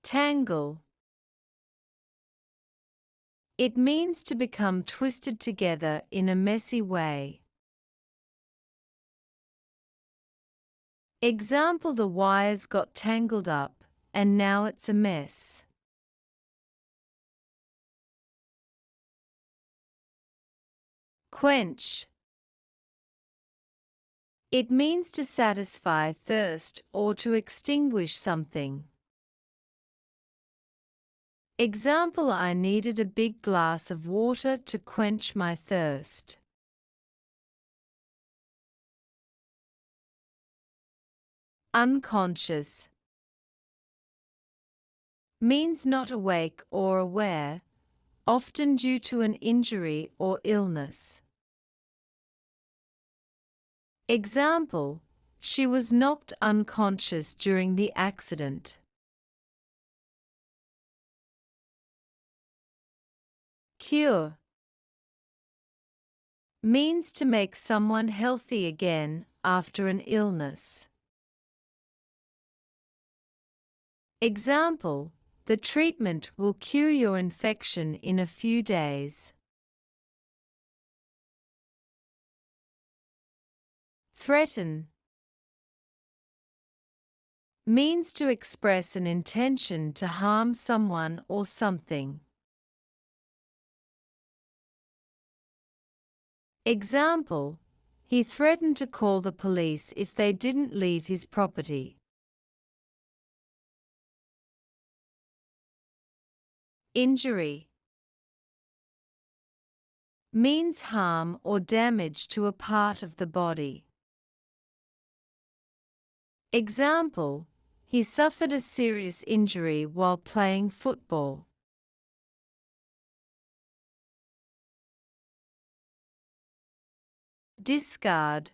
Tangle. It means to become twisted together in a messy way. Example: the wires got tangled up, and now it's a mess. Quench. It means to satisfy thirst or to extinguish something. Example: I needed a big glass of water to quench my thirst. Unconscious. Means not awake or aware, often due to an injury or illness. Example: she was knocked unconscious during the accident. Cure. Means to make someone healthy again after an illness. Example: the treatment will cure your infection in a few days. Threaten. Means to express an intention to harm someone or something. Example: he threatened to call the police if they didn't leave his property. Injury. Means harm or damage to a part of the body. Example: he suffered a serious injury while playing football. Discard.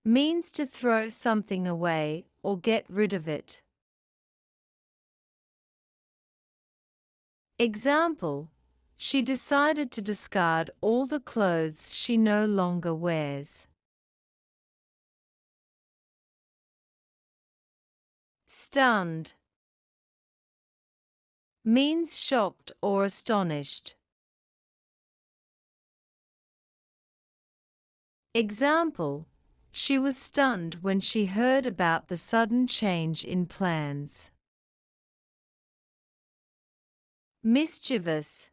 Means to throw something away or get rid of it. Example: she decided to discard all the clothes she no longer wears. Stunned. Means shocked or astonished. Example: she was stunned when she heard about the sudden change in plans. Mischievous.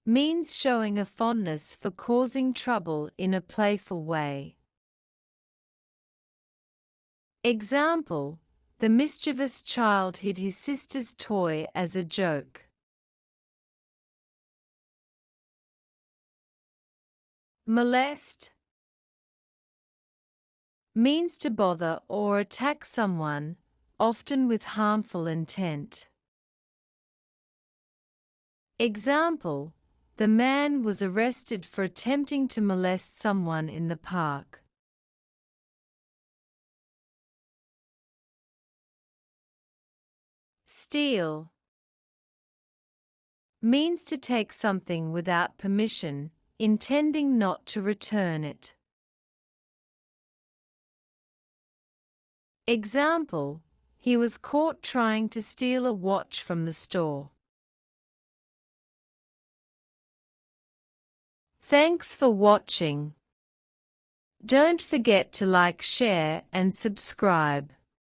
Means showing a fondness for causing trouble in a playful way. Example: the mischievous child hid his sister's toy as a joke. Molest. Means to bother or attack someone, often with harmful intent. Example: the man was arrested for attempting to molest someone in the park. Steal. Means to take something without permission, intending not to return it. Example: he was caught trying to steal a watch from the store. Thanks for watching. Don't forget to like, share, and subscribe.